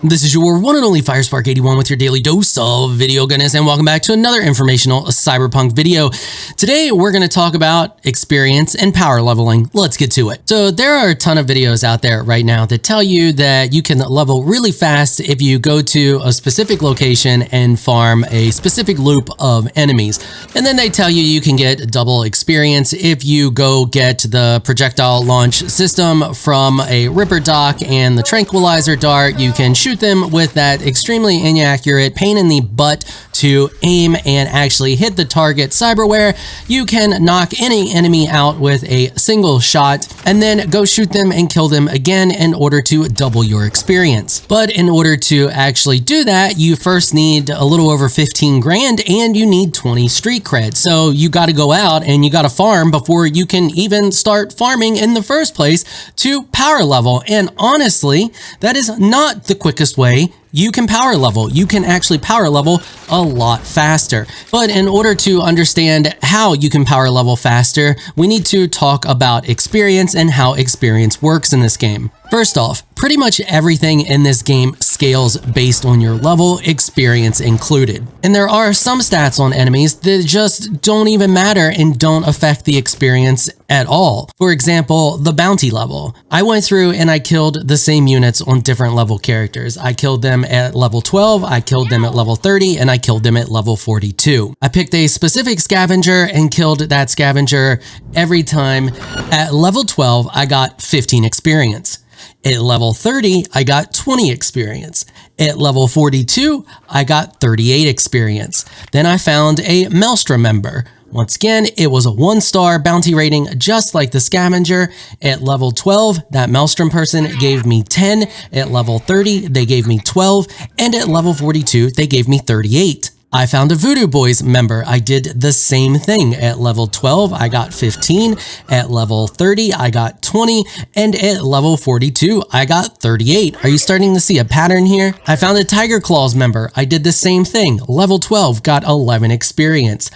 This is your one and only FireSpark81 with your daily dose of video goodness, and welcome back to another informational Cyberpunk video. Today, we're going to talk about experience and power leveling. Let's get to it. So there are a ton of videos out there right now that tell you that you can level really fast if you go to a specific location and farm a specific loop of enemies. And then they tell you you can get double experience if you go get the projectile launch system from a Ripper Doc and the tranquilizer dart. You can shoot them with that extremely inaccurate pain in the butt to aim and actually hit the target cyberware. You can knock any enemy out with a single shot and then go shoot them and kill them again in order to double your experience. But in order to actually do that, you first need a little over 15 grand and you need 20 street cred. So you got to go out and you got to farm before you can even start farming in the first place to power level. And honestly, that is not the quickest way you can power level. You can actually power level a lot faster. But in order to understand how you can power level faster, we need to talk about experience and how experience works in this game. First off, pretty much everything in this game scales based on your level, experience included. And there are some stats on enemies that just don't even matter and don't affect the experience at all. For example, the bounty level. I went through and I killed the same units on different level characters. I killed them at level 12, I killed them at level 30, and I killed them at level 42. I picked a specific scavenger and killed that scavenger every time. At level 12, I got 15 experience. At level 30, I got 20 experience. At level 42, I got 38 experience. Then I found a Maelstrom member. Once again, it was a 1-star bounty rating, just like the scavenger. At level 12, that Maelstrom person gave me 10. At level 30, they gave me 12. And at level 42, they gave me 38. I found a Voodoo Boys member. I did the same thing. At level 12, I got 15. At level 30, I got 20. And at level 42, I got 38. Are you starting to see a pattern here? I found a Tiger Claws member. I did the same thing. Level 12, got 11 experience.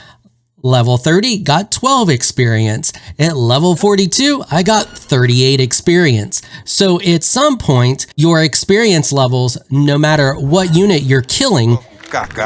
Level 30, got 12 experience. At level 42, I got 38 experience. So at some point, your experience levels, no matter what unit you're killing,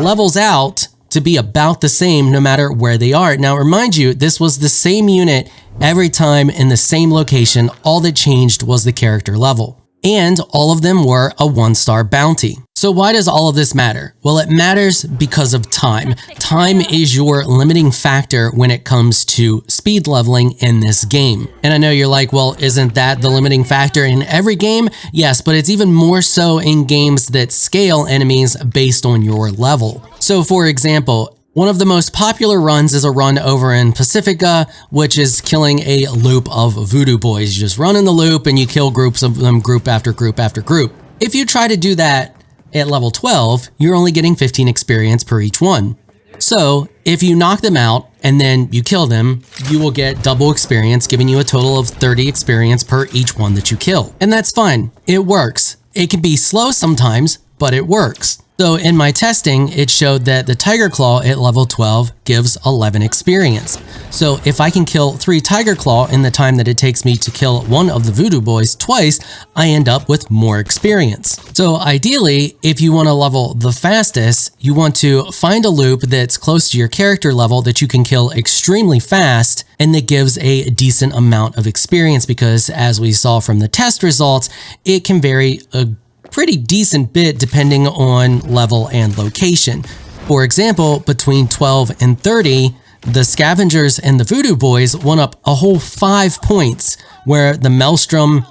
levels out to be about the same no matter where they are. Now, remind you, this was the same unit every time in the same location. All that changed was the character level. And all of them were a 1-star bounty. So why does all of this matter? Well, it matters because of time. Time is your limiting factor when it comes to speed leveling in this game. And I know you're like, well, isn't that the limiting factor in every game? Yes, but it's even more so in games that scale enemies based on your level. So for example, one of the most popular runs is a run over in Pacifica, which is killing a loop of Voodoo Boys. You just run in the loop and you kill groups of them, group after group after group. If you try to do that at level 12, you're only getting 15 experience per each one. So if you knock them out and then you kill them, you will get double experience, giving you a total of 30 experience per each one that you kill. And that's fine. It works. It can be slow sometimes, but it works. So in my testing, it showed that the Tiger Claw at level 12 gives 11 experience. So if I can kill 3 Tiger Claw in the time that it takes me to kill one of the Voodoo Boys twice, I end up with more experience. So ideally, if you want to level the fastest, you want to find a loop that's close to your character level that you can kill extremely fast and that gives a decent amount of experience, because as we saw from the test results, it can vary a pretty decent bit depending on level and location. For example, between 12 and 30, the Scavengers and the Voodoo Boys went up a whole 5 points, where the Maelstrom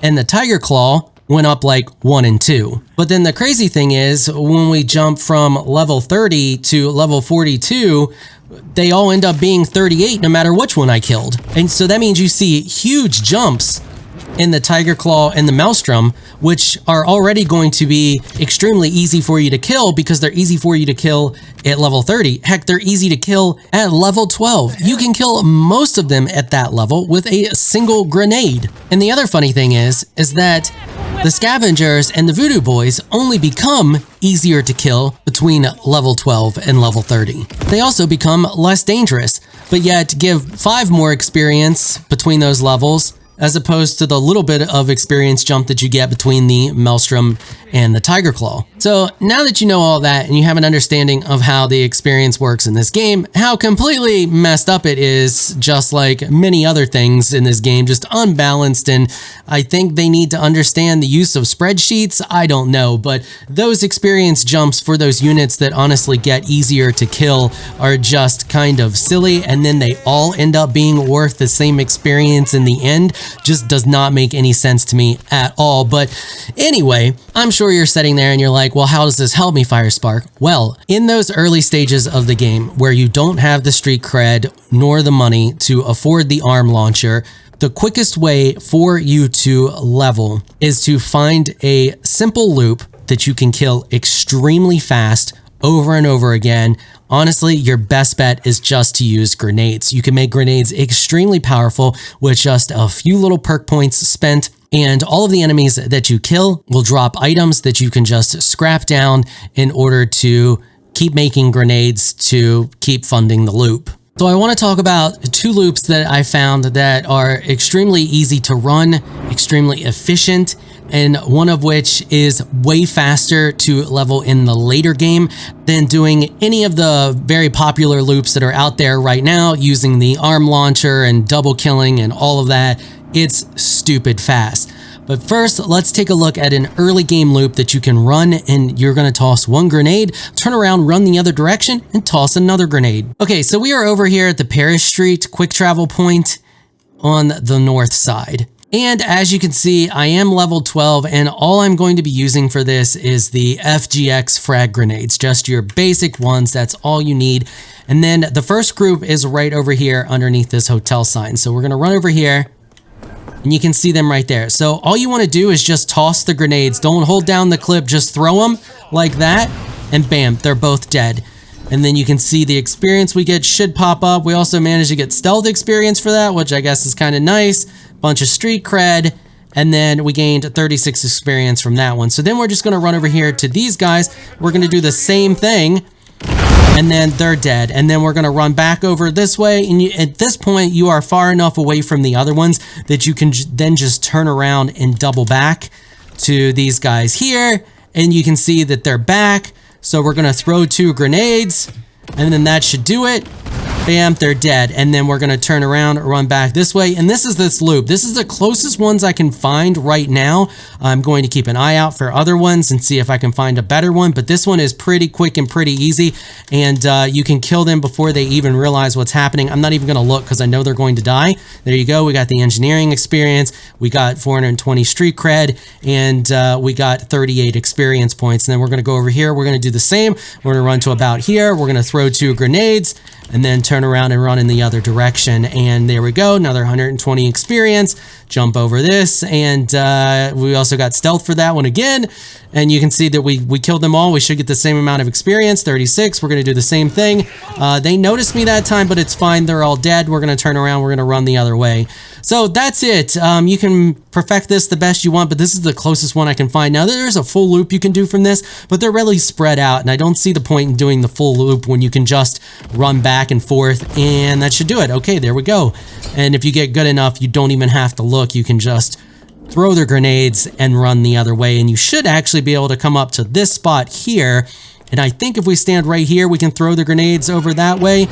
and the Tiger Claw went up like 1 and 2. But then the crazy thing is, when we jump from level 30 to level 42, they all end up being 38 no matter which one I killed. And so that means you see huge jumps in the Tiger Claw and the Maelstrom, which are already going to be extremely easy for you to kill because they're easy for you to kill at level 30. Heck, they're easy to kill at level 12. You can kill most of them at that level with a single grenade. And the other funny thing is that the Scavengers and the Voodoo Boys only become easier to kill between level 12 and level 30. They also become less dangerous, but yet give 5 more experience between those levels as opposed to the little bit of experience jump that you get between the Maelstrom and the Tiger Claw. So now that you know all that and you have an understanding of how the experience works in this game, how completely messed up it is, just like many other things in this game, just unbalanced, and I think they need to understand the use of spreadsheets. I don't know, but those experience jumps for those units that honestly get easier to kill are just kind of silly, and then they all end up being worth the same experience in the end. Just does not make any sense to me at all. But anyway, I'm sure you're sitting there and you're like, well, how does this help me, Firespark? Well, in those early stages of the game where you don't have the street cred nor the money to afford the arm launcher, the quickest way for you to level is to find a simple loop that you can kill extremely fast over and over again. Honestly, your best bet is just to use grenades. You can make grenades extremely powerful with just a few little perk points spent, and all of the enemies that you kill will drop items that you can just scrap down in order to keep making grenades to keep funding the loop. So I want to talk about two loops that I found that are extremely easy to run, extremely efficient, and one of which is way faster to level in the later game than doing any of the very popular loops that are out there right now using the arm launcher and double killing and all of that. It's stupid fast. But first, let's take a look at an early game loop that you can run, and you're going to toss one grenade, turn around, run the other direction, and toss another grenade. Okay, so we are over here at the Paris Street quick travel point on the north side. And as you can see, I am level 12, and all I'm going to be using for this is the FGX frag grenades, just your basic ones. That's all you need. And then the first group is right over here underneath this hotel sign. So we're going to run over here, and you can see them right there. So all you want to do is just toss the grenades. Don't hold down the clip, just throw them like that, and bam, they're both dead. And then you can see the experience we get should pop up. We also managed to get stealth experience for that, which I guess is kind of nice. Bunch of street cred, and then we gained 36 experience from that one. So then we're just going to run over here to these guys. We're going to do the same thing, and then they're dead. And then we're going to run back over this way, and at this point you are far enough away from the other ones that you can then just turn around and double back to these guys here, and you can see that they're back. So we're going to throw 2 grenades, and then that should do it. Bam, they're dead. And then we're going to turn around, run back this way. And this is this loop. This is the closest ones I can find right now. I'm going to keep an eye out for other ones and see if I can find a better one. But this one is pretty quick and pretty easy. And you can kill them before they even realize what's happening. I'm not even going to look because I know they're going to die. There you go. We got the engineering experience. We got 420 street cred. And we got 38 experience points. And then we're going to go over here. We're going to do the same. We're going to run to about here. We're going to throw 2 grenades, and then turn around and run in the other direction. And there we go, another 120 experience. Jump over this, and we also got stealth for that one again. And you can see that we killed them all. We should get the same amount of experience, 36. We're going to do the same thing. They noticed me that time, but it's fine. They're all dead. We're going to turn around. We're going to run the other way. So that's it. You can perfect this the best you want, but this is the closest one I can find. Now, there's a full loop you can do from this, but they're really spread out, and I don't see the point in doing the full loop when you can just run back and forth, and that should do it. Okay, there we go. And if you get good enough, you don't even have to look. You can just throw the grenades and run the other way, and you should actually be able to come up to this spot here. And I think if we stand right here, we can throw the grenades over that way.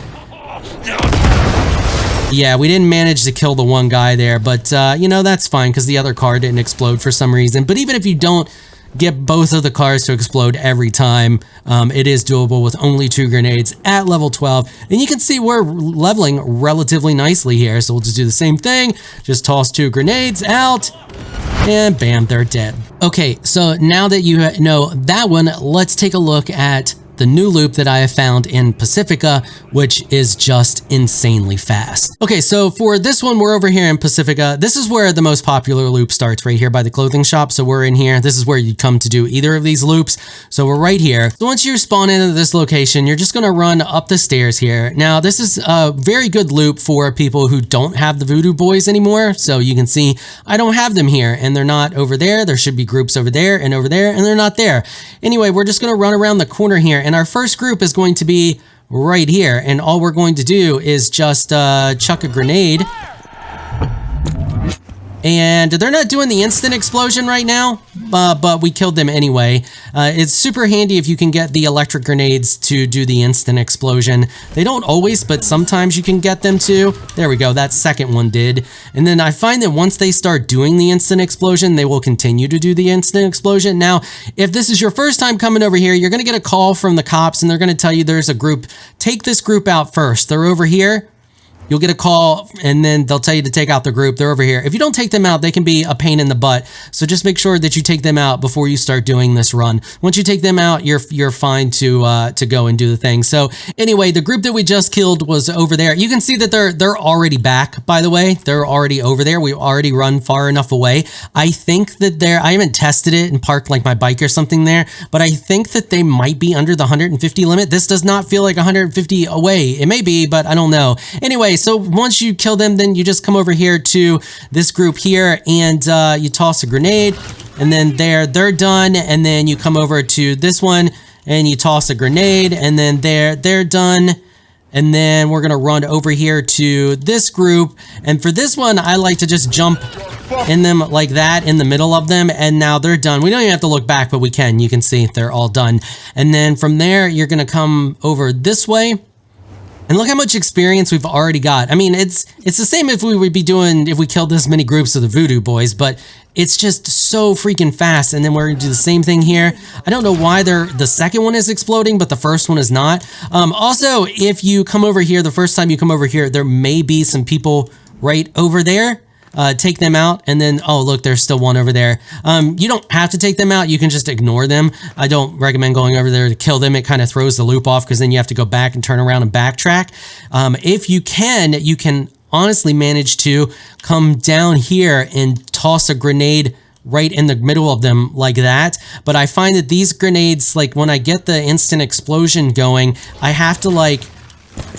Yeah, we didn't manage to kill the one guy there, but you know, that's fine because the other car didn't explode for some reason. But even if you don't get both of the cars to explode every time, it is doable with only 2 grenades at level 12. And you can see we're leveling relatively nicely here. So we'll just do the same thing. Just toss 2 grenades out, and bam, they're dead. Okay, so now that you know that one, let's take a look at the new loop that I have found in Pacifica, which is just insanely fast. Okay, so for this one, we're over here in Pacifica. This is where the most popular loop starts, right here by the clothing shop. So we're in here. This is where you come to do either of these loops. So we're right here. So once you spawn into this location, you're just going to run up the stairs here. Now, this is a very good loop for people who don't have the Voodoo Boys anymore. So you can see I don't have them here, and they're not over there. There should be groups over there, and they're not there. Anyway, we're just going to run around the corner here. And our first group is going to be right here, and all we're going to do is just chuck a grenade, and they're not doing the instant explosion right now, but we killed them anyway. It's super handy if you can get the electric grenades to do the instant explosion. They don't always, but sometimes you can get them to. There we go, that second one did. And then I find that once they start doing the instant explosion, they will continue to do the instant explosion. Now, if this is your first time coming over here, you're gonna get a call from the cops and they're gonna tell you there's a group. Take this group out first. They're over here. You'll get a call and then they'll tell you to take out the group. They're over here. If you don't take them out, they can be a pain in the butt. So just make sure that you take them out before you start doing this run. Once you take them out, you're fine to go and do the thing. So anyway, the group that we just killed was over there. You can see that they're already back, by the way. They're already over there. We already run far enough away. I think that I haven't tested it and parked like my bike or something there, but I think that they might be under the 150 limit. This does not feel like 150 away. It may be, but I don't know. Anyway, so once you kill them, then you just come over here to this group here and you toss a grenade, and then they're done, and then you come over to this one and you toss a grenade, and then they're done. And then we're gonna run over here to this group, and for this one I like to just jump in them like that in the middle of them, and now they're done. We don't even have to look back, but we can. You can see they're all done. And then from there you're gonna come over this way. And look how much experience we've already got. I mean, it's the same if we killed this many groups of the Voodoo Boys, but it's just so freaking fast. And then we're gonna do the same thing here. I don't know why the second one is exploding, but the first one is not. Also, if you come over here, the first time you come over here, there may be some people right over there. Take them out, and then, oh, look, there's still one over there. You don't have to take them out. You can just ignore them. I don't recommend going over there to kill them. It kind of throws the loop off because then you have to go back and turn around and backtrack. If you can honestly manage to come down here and toss a grenade right in the middle of them like that. But I find that these grenades, like when I get the instant explosion going, I have to like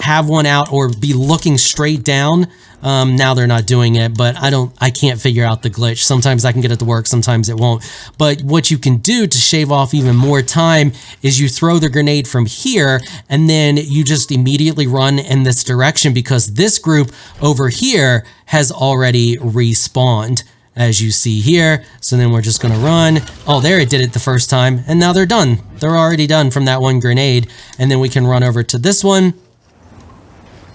have one out or be looking straight down. Now they're not doing it, but I can't figure out the glitch. Sometimes I can get it to work, sometimes it won't. But what you can do to shave off even more time is you throw the grenade from here, and then you just immediately run in this direction because this group over here has already respawned, as you see here. So then we're just gonna run. Oh, there it did it the first time, and now they're done. They're already done from that one grenade. And then we can run over to this one,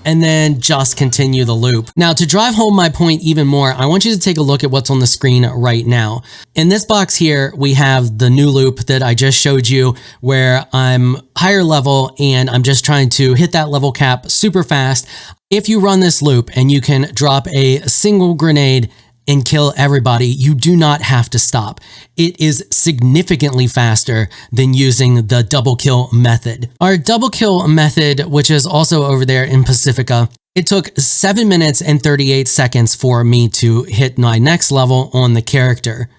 and then just continue the loop. Now, to drive home my point even more, I want you to take a look at what's on the screen right now. In this box here, we have the new loop that I just showed you where I'm higher level and I'm just trying to hit that level cap super fast. If you run this loop and you can drop a single grenade and kill everybody, you do not have to stop. It is significantly faster than using the double kill method. Our double kill method, which is also over there in Pacifica, it took 7 minutes and 38 seconds for me to hit my next level on the character.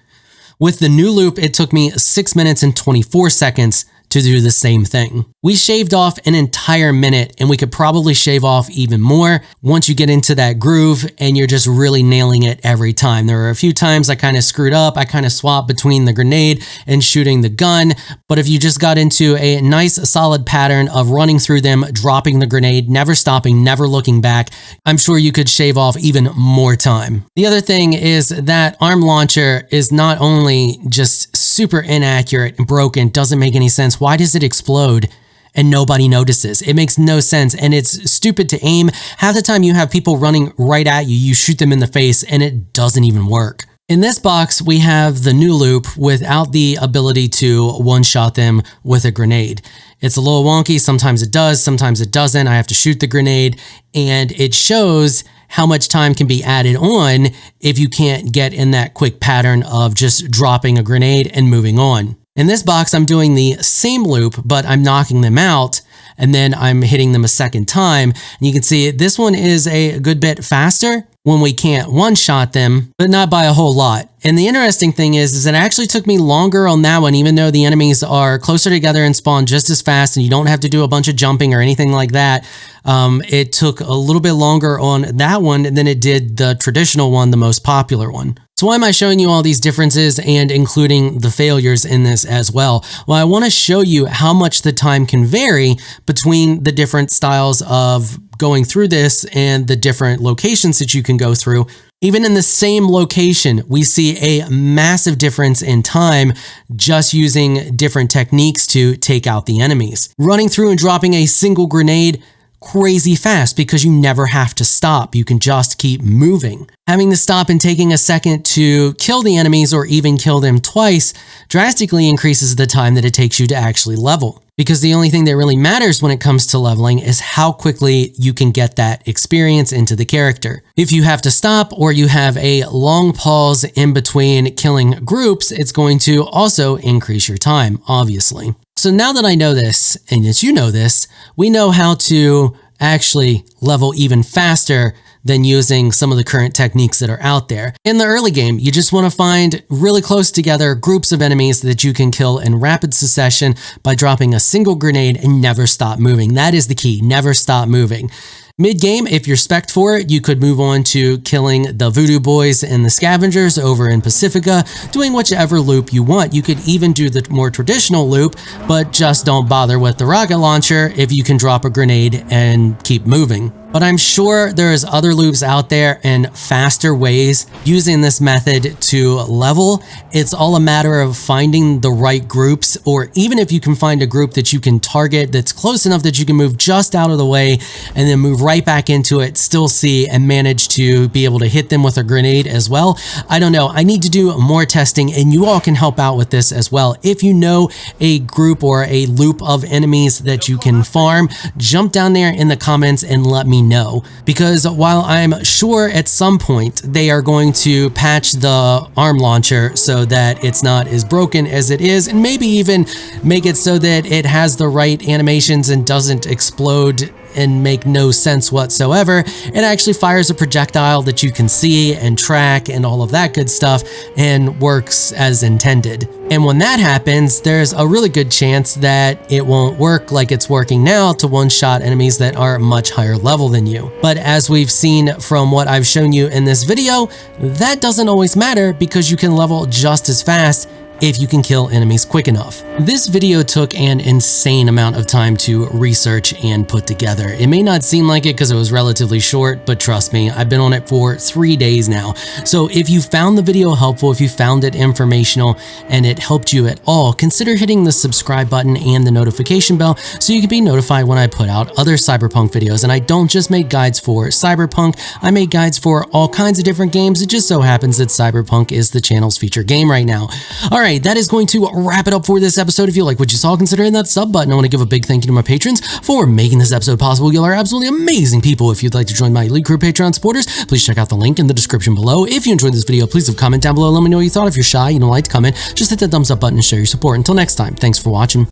With the new loop, it took me 6 minutes and 24 seconds to do the same thing. We shaved off an entire minute, and we could probably shave off even more once you get into that groove and you're just really nailing it every time. There were a few times I kind of screwed up. I kind of swapped between the grenade and shooting the gun. But if you just got into a nice solid pattern of running through them, dropping the grenade, never stopping, never looking back, I'm sure you could shave off even more time. The other thing is that arm launcher is not only just super inaccurate and broken, doesn't make any sense. Why does it explode and nobody notices? It makes no sense, and it's stupid to aim. Half the time you have people running right at you, you shoot them in the face and it doesn't even work. In this box, we have the new loop without the ability to one-shot them with a grenade. It's a little wonky. Sometimes it does, sometimes it doesn't. I have to shoot the grenade, and it shows how much time can be added on if you can't get in that quick pattern of just dropping a grenade and moving on. In this box, I'm doing the same loop, but I'm knocking them out, and then I'm hitting them a second time. And you can see this one is a good bit faster when we can't one-shot them, but not by a whole lot. And the interesting thing is it actually took me longer on that one, even though the enemies are closer together and spawn just as fast, and you don't have to do a bunch of jumping or anything like that. It took a little bit longer on that one than it did the traditional one, the most popular one. So why am I showing you all these differences and including the failures in this as well? Well, I want to show you how much the time can vary between the different styles of going through this and the different locations that you can go through. Even in the same location, we see a massive difference in time just using different techniques to take out the enemies. Running through and dropping a single grenade, crazy fast because you never have to stop. You can just keep moving. Having to stop and taking a second to kill the enemies or even kill them twice drastically increases the time that it takes you to actually level. Because the only thing that really matters when it comes to leveling is how quickly you can get that experience into the character. If you have to stop or you have a long pause in between killing groups, it's going to also increase your time, obviously. So now that I know this, and that you know this, we know how to actually level even faster than using some of the current techniques that are out there. In the early game, you just want to find really close together groups of enemies that you can kill in rapid succession by dropping a single grenade and never stop moving. That is the key, never stop moving. Mid-game, if you're spec'd for it, you could move on to killing the voodoo boys and the scavengers over in Pacifica, doing whichever loop you want. You could even do the more traditional loop, but just don't bother with the rocket launcher if you can drop a grenade and keep moving. But I'm sure there's other loops out there and faster ways using this method to level. It's all a matter of finding the right groups, or even if you can find a group that you can target that's close enough that you can move just out of the way and then move right back into it, still see and manage to be able to hit them with a grenade as well. I don't know. I need to do more testing, and you all can help out with this as well. If you know a group or a loop of enemies that you can farm, jump down there in the comments and let me know, because while I'm sure at some point they are going to patch the arm launcher so that it's not as broken as it is, and maybe even make it so that it has the right animations and doesn't explode and make no sense whatsoever, it actually fires a projectile that you can see and track and all of that good stuff and works as intended. And when that happens, there's a really good chance that it won't work like it's working now to one-shot enemies that are much higher level than you. But as we've seen from what I've shown you in this video, that doesn't always matter because you can level just as fast if you can kill enemies quick enough. This video took an insane amount of time to research and put together. It may not seem like it because it was relatively short, but trust me, I've been on it for 3 days now. So if you found the video helpful, if you found it informational and it helped you at all, consider hitting the subscribe button and the notification bell so you can be notified when I put out other Cyberpunk videos. And I don't just make guides for Cyberpunk, I make guides for all kinds of different games. It just so happens that Cyberpunk is the channel's featured game right now. All right, that is going to wrap it up for this episode. If you like what you saw, consider hitting that sub button. I want to give a big thank you to my patrons for making this episode possible. You are absolutely amazing people. If you'd like to join my Elite Crew Patreon supporters, please check out the link in the description below. If you enjoyed this video, please leave a comment down below. Let me know what you thought. If you're shy, you don't like to comment, just hit that thumbs up button and show your support. Until next time, thanks for watching.